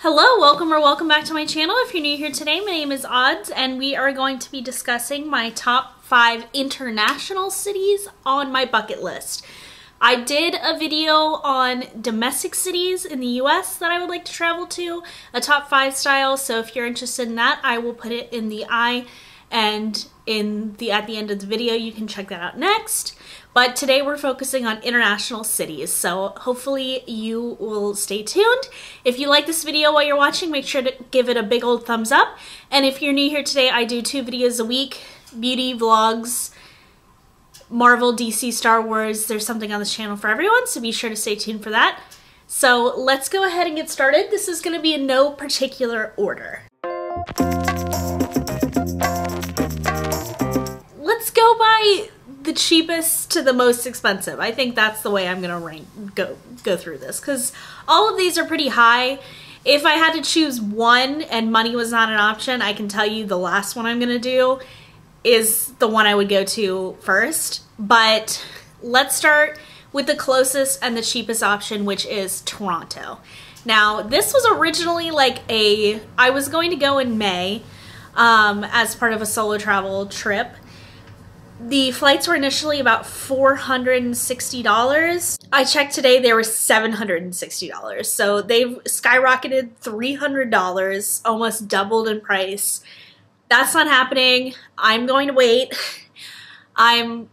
Hello, welcome back to my channel. If you're new here today, my name is Odds, and we are going to be discussing my top 5 international cities on my bucket list. I did a video on domestic cities in the US that I would like to travel to, a top 5 style, so if you're interested in that, I will put it in the eye and at the end of the video you can check that out next. But today we're focusing on international cities, so hopefully you will stay tuned. If you like this video while you're watching, make sure to give it a big old thumbs up. And if you're new here today, I do 2 videos a week, beauty vlogs, Marvel, DC, Star Wars. There's something on this channel for everyone, so be sure to stay tuned for that. So let's go ahead and get started. This is going to be in no particular order. Let's go by the cheapest to the most expensive. I think that's the way I'm gonna go through this, because all of these are pretty high. If I had to choose one and money was not an option, I can tell you the last one I'm gonna do is the one I would go to first. But let's start with the closest and the cheapest option, which is Toronto. Now, this was originally I was going to go in May as part of a solo travel trip. The flights were initially about $460. I checked today, they were $760. So they've skyrocketed $300, almost doubled in price. That's not happening. I'm going to wait. I'm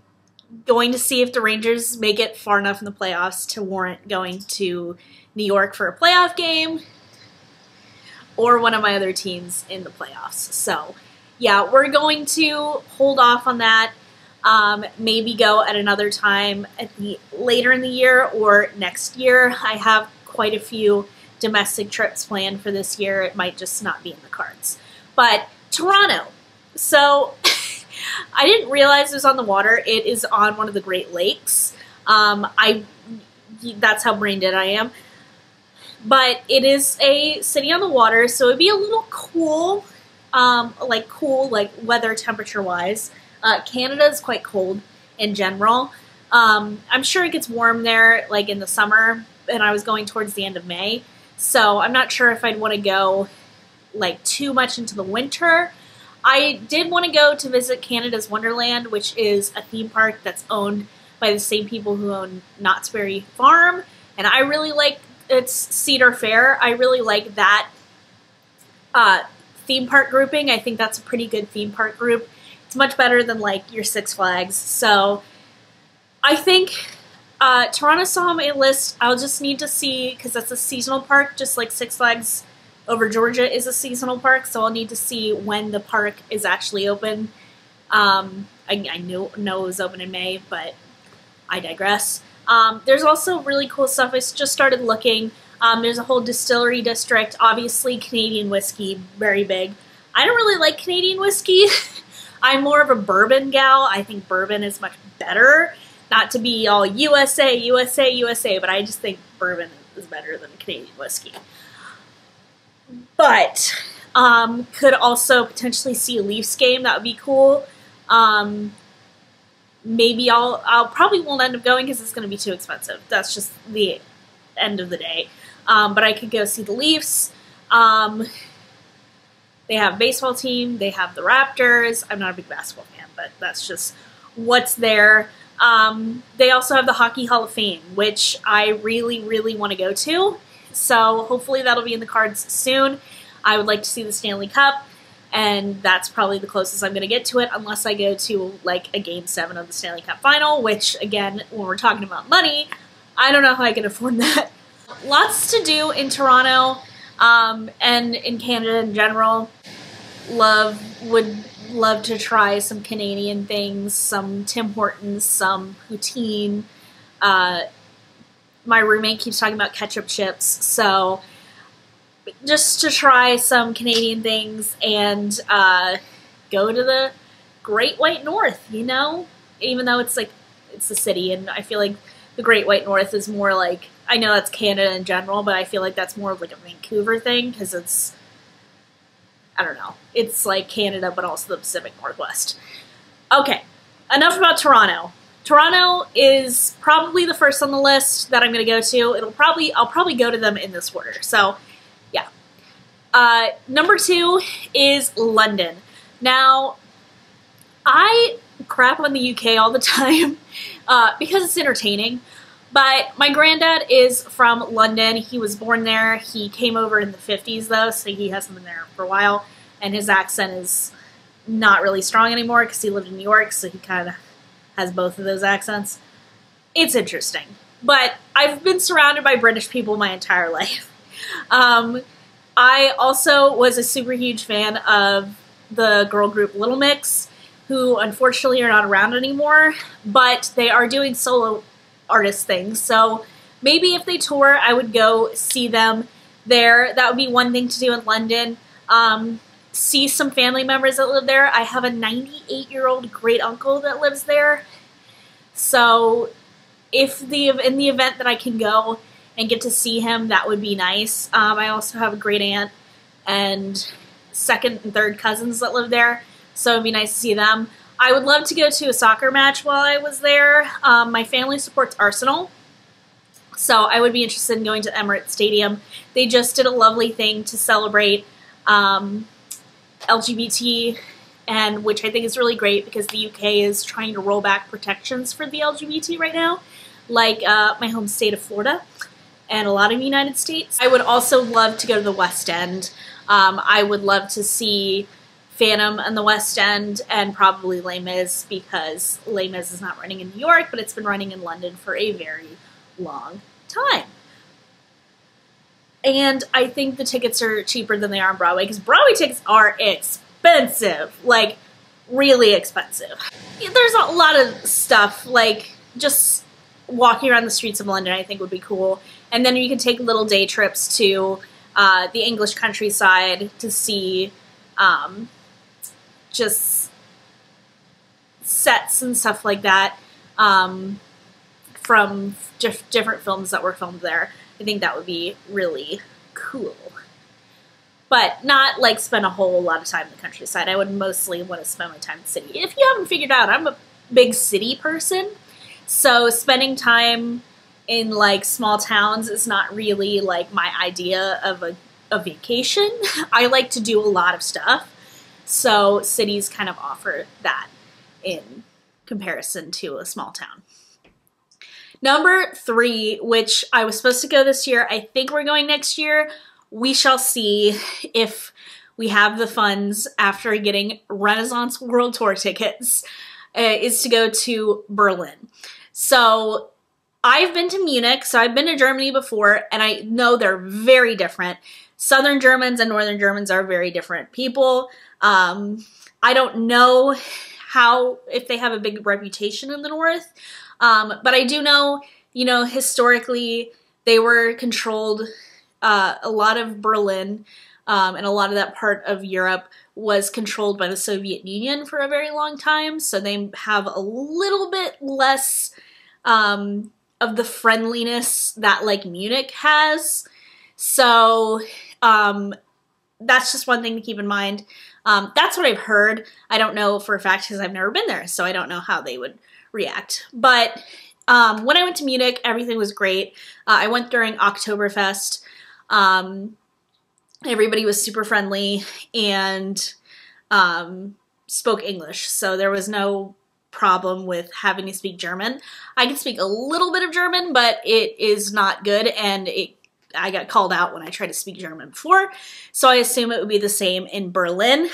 going to see if the Rangers make it far enough in the playoffs to warrant going to New York for a playoff game, or one of my other teams in the playoffs. So yeah, we're going to hold off on that. Maybe go at another time later in the year or next year. I have quite a few domestic trips planned for this year. It might just not be in the cards. But Toronto. So I didn't realize it was on the water. It is on one of the Great Lakes. That's how brain dead I am. But it is a city on the water, so it'd be a little cool, like weather temperature wise. Canada is quite cold in general. I'm sure it gets warm there like in the summer, and I was going towards the end of May, so I'm not sure if I'd want to go like too much into the winter. I did want to go to visit Canada's Wonderland, which is a theme park that's owned by the same people who own Knott's Berry Farm, and I really like its Cedar Fair. I really like that theme park grouping. I think that's a pretty good theme park group. It's much better than like your Six Flags. So I think Toronto's on my list. I'll just need to see, because that's a seasonal park, just like Six Flags over Georgia is a seasonal park. So I'll need to see when the park is actually open. I know it was open in May, but I digress. There's also really cool stuff. I just started looking. There's a whole distillery district. Obviously Canadian whiskey, very big. I don't really like Canadian whiskey. I'm more of a bourbon gal. I think bourbon is much better. Not to be all USA, USA, USA, but I just think bourbon is better than Canadian whiskey. But could also potentially see a Leafs game. That would be cool. Maybe I'll probably won't end up going because it's going to be too expensive. That's just the end of the day. But I could go see the Leafs. They have a baseball team. They have the Raptors. I'm not a big basketball fan, but that's just what's there. They also have the Hockey Hall of Fame, which I really, really want to go to. So hopefully that'll be in the cards soon. I would like to see the Stanley Cup, and that's probably the closest I'm going to get to it, unless I go to like a Game 7 of the Stanley Cup Final, which again, when we're talking about money, I don't know how I can afford that. Lots to do in Toronto. And in Canada in general. Would love to try some Canadian things, some Tim Hortons, some poutine. My roommate keeps talking about ketchup chips, so just to try some Canadian things and go to the Great White North, you know? Even though it's like, it's a city, and I feel like the Great White North is more like, I know that's Canada in general, but I feel like that's more of like a Vancouver thing, because it's, I don't know, it's like Canada, but also the Pacific Northwest. Okay, enough about Toronto. Toronto is probably the first on the list that I'm going to go to. I'll probably go to them in this order. So, yeah. Number 2 is London. Now, I crap on the UK all the time because it's entertaining. But my granddad is from London. He was born there. He came over in the 50s, though, so he hasn't been there for a while. And his accent is not really strong anymore because he lived in New York, so he kind of has both of those accents. It's interesting. But I've been surrounded by British people my entire life. I also was a super huge fan of the girl group Little Mix, who unfortunately are not around anymore, but they are doing solo artist things. So maybe if they tour, I would go see them there. That would be one thing to do in London. See some family members that live there. I have a 98-year-old great uncle that lives there. So if in the event that I can go and get to see him, that would be nice. I also have a great aunt and second and third cousins that live there, so it'd be nice to see them. I would love to go to a soccer match while I was there. My family supports Arsenal, so I would be interested in going to Emirates Stadium. They just did a lovely thing to celebrate LGBT, and which I think is really great because the UK is trying to roll back protections for the LGBT right now, like my home state of Florida and a lot of the United States. I would also love to go to the West End. I would love to see Phantom and the West End, and probably Les Mis, because Les Mis is not running in New York, but it's been running in London for a very long time. And I think the tickets are cheaper than they are on Broadway, because Broadway tickets are expensive, like really expensive. There's a lot of stuff, like just walking around the streets of London I think would be cool. And then you can take little day trips to the English countryside to see just sets and stuff like that from different films that were filmed there. I think that would be really cool. But not like spend a whole lot of time in the countryside. I would mostly want to spend my time in the city. If you haven't figured out, I'm a big city person. So spending time in like small towns is not really like my idea of a vacation. I like to do a lot of stuff. So cities kind of offer that in comparison to a small town. Number 3, which I was supposed to go this year, I think we're going next year. We shall see if we have the funds after getting Renaissance World Tour tickets, is to go to Berlin. So I've been to Munich, so I've been to Germany before, and I know they're very different. Southern Germans and Northern Germans are very different people. I don't know if they have a big reputation in the North, but I do know, historically they were controlled, a lot of Berlin and a lot of that part of Europe was controlled by the Soviet Union for a very long time, so they have a little bit less of the friendliness that like Munich has. So that's just one thing to keep in mind. That's what I've heard. I don't know for a fact because I've never been there, so I don't know how they would react. But when I went to Munich, everything was great. I went during Oktoberfest. Everybody was super friendly and spoke English, so there was no problem with having to speak German. I can speak a little bit of German, but it is not good, and I got called out when I tried to speak German before, so I assume it would be the same in Berlin.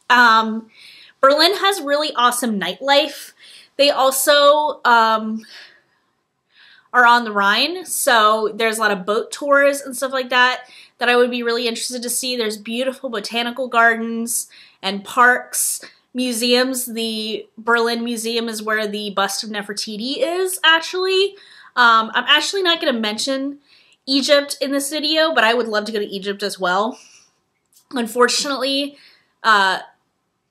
Berlin has really awesome nightlife. They also are on the Rhine, so there's a lot of boat tours and stuff like that that I would be really interested to see. There's beautiful botanical gardens and parks, museums. The Berlin Museum is where the bust of Nefertiti is, actually. I'm actually not going to mention Egypt in this video, but I would love to go to Egypt as well. Unfortunately,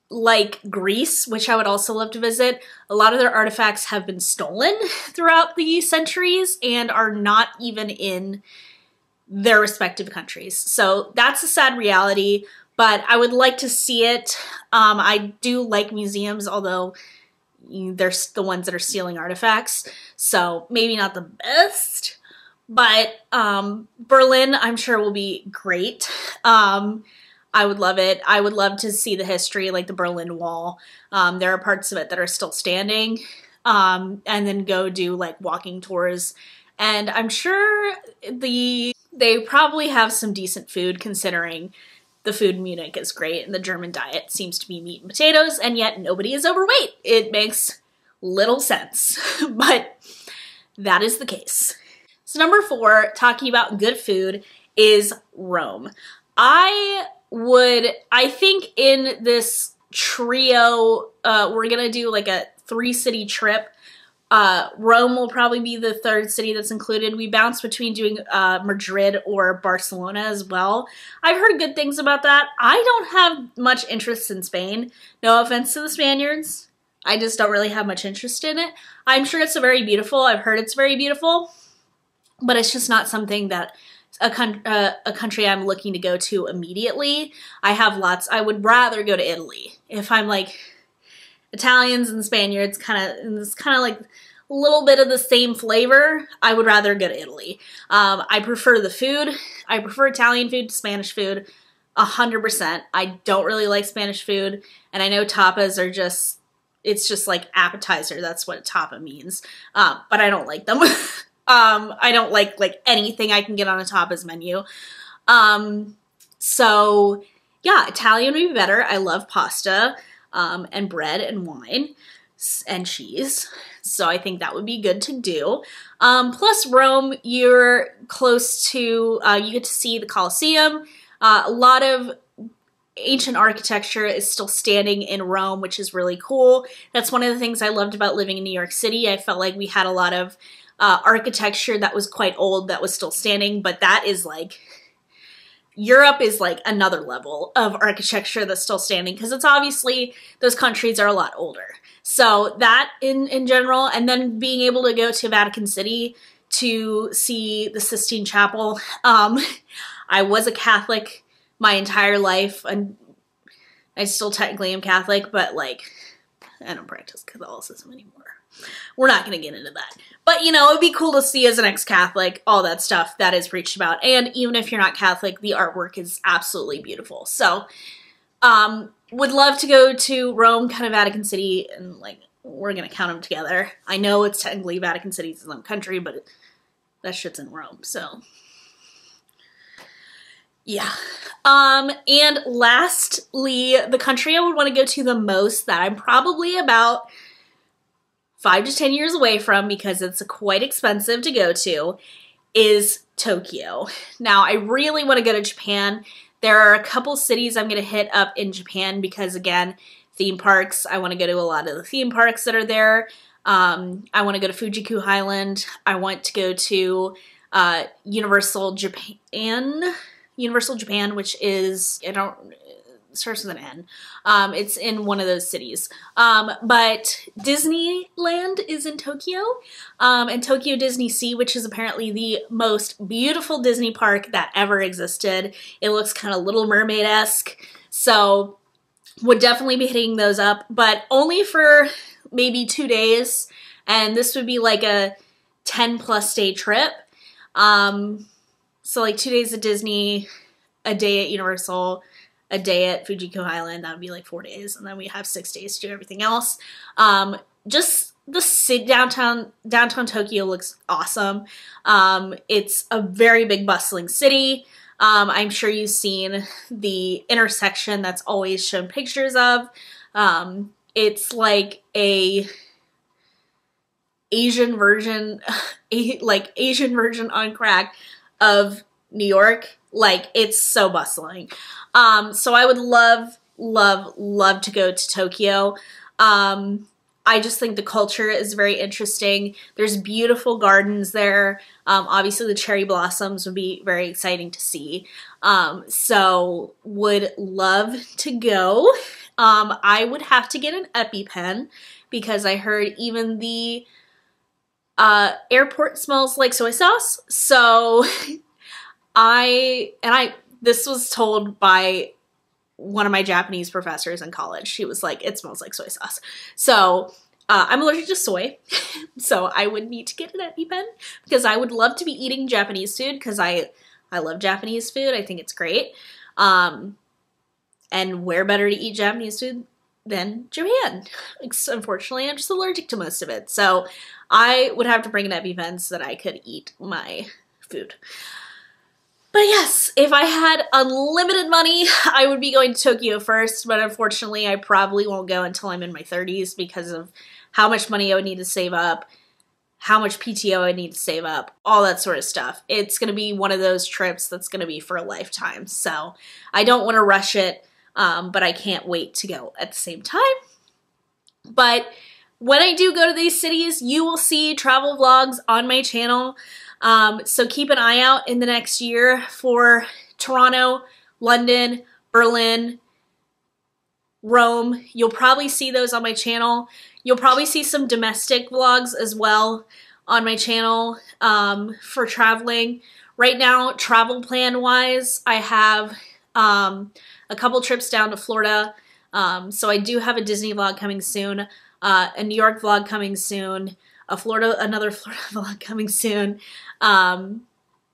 like Greece, which I would also love to visit, a lot of their artifacts have been stolen throughout the centuries and are not even in their respective countries. So that's a sad reality, but I would like to see it. I do like museums, although they're the ones that are stealing artifacts, so maybe not the best. But Berlin, I'm sure, will be great. I would love it. I would love to see the history, like the Berlin Wall. There are parts of it that are still standing. And then go do like walking tours. And I'm sure they probably have some decent food, considering the food in Munich is great and the German diet seems to be meat and potatoes, and yet nobody is overweight. It makes little sense, but that is the case. So number 4, talking about good food, is Rome. I think in this trio, we're gonna do like a 3-city trip. Rome will probably be the 3rd city that's included. We bounce between doing Madrid or Barcelona as well. I've heard good things about that. I don't have much interest in Spain. No offense to the Spaniards. I just don't really have much interest in it. I'm sure it's very beautiful. I've heard it's very beautiful. But it's just not something that a country I'm looking to go to immediately. I would rather go to Italy. If I'm like Italians and Spaniards, it's kind of like a little bit of the same flavor, I would rather go to Italy. I prefer the food. I prefer Italian food to Spanish food 100%. I don't really like Spanish food, and I know tapas are it's just like appetizer. That's what tapa means. But I don't like them. I don't like anything I can get on a tapas menu. So yeah, Italian would be better. I love pasta, and bread and wine and cheese. So I think that would be good to do. Plus Rome, you're close to, you get to see the Colosseum. A lot of ancient architecture is still standing in Rome, which is really cool. That's one of the things I loved about living in New York City. I felt like we had a lot of architecture that was quite old that was still standing, but that is like, Europe is like another level of architecture that's still standing, because it's obviously, those countries are a lot older. So that in general, and then being able to go to Vatican City to see the Sistine Chapel. I was a Catholic my entire life, and I still technically am Catholic, but like, I don't practice Catholicism anymore. We're not going to get into that. But, you know, it'd be cool to see as an ex-Catholic, all that stuff that is preached about. And even if you're not Catholic, the artwork is absolutely beautiful. So, would love to go to Rome, kind of Vatican City, and like, we're going to count them together. I know it's technically Vatican City's its own country, but that shit's in Rome, so yeah. And lastly, the country I would want to go to the most, that I'm probably about 5 to 10 years away from, because it's quite expensive to go to, is Tokyo. Now, I really want to go to Japan. There are a couple cities I'm going to hit up in Japan because, again, theme parks. I want to go to a lot of the theme parks that are there. I want to go to Fujiku Island. I want to go to Universal Japan, which is, starts with an N. It's in one of those cities. But Disneyland is in Tokyo, and Tokyo Disney Sea, which is apparently the most beautiful Disney park that ever existed. It looks kind of Little Mermaid-esque, so would definitely be hitting those up, but only for maybe 2 days, and this would be like a 10+ day trip. So like 2 days at Disney, a day at Universal, a day at Fujiku Island. That would be like 4 days, and then we have 6 days to do everything else. Just the city, downtown Tokyo looks awesome. It's a very big bustling city. I'm sure you've seen the intersection that's always shown pictures of. It's like a Asian version on crack of New York. Like, it's so bustling. So I would love to go to Tokyo. I just think the culture is very interesting. There's beautiful gardens there. Obviously the cherry blossoms would be very exciting to see. So would love to go. I would have to get an EpiPen because I heard even the airport smells like soy sauce. So this was told by one of my Japanese professors in college. She was like, it smells like soy sauce. So I'm allergic to soy, so I would need to get an EpiPen because I would love to be eating Japanese food because I I love Japanese food. I think it's great. And where better to eat Japanese food than Japan? Unfortunately, I'm just allergic to most of it. So I would have to bring an EpiPen so that I could eat my food. But yes, if I had unlimited money, I would be going to Tokyo first. But unfortunately, I probably won't go until I'm in my 30s because of how much money I would need to save up, how much PTO I need to save up, all that sort of stuff. It's going to be one of those trips that's going to be for a lifetime. So I don't want to rush it, but I can't wait to go at the same time. But when I do go to these cities, you will see travel vlogs on my channel. So keep an eye out in the next year for Toronto, London, Berlin, Rome. You'll probably see those on my channel. You'll probably see some domestic vlogs as well on my channel for traveling. Right now, travel plan wise, I have a couple trips down to Florida. So I do have a Disney vlog coming soon, a New York vlog coming soon, another Florida vlog coming soon,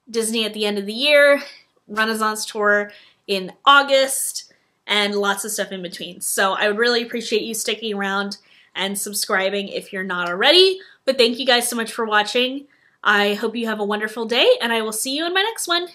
Disney at the end of the year, Renaissance tour in August, and lots of stuff in between. So I would really appreciate you sticking around and subscribing if you're not already. But thank you guys so much for watching. I hope you have a wonderful day, and I will see you in my next one.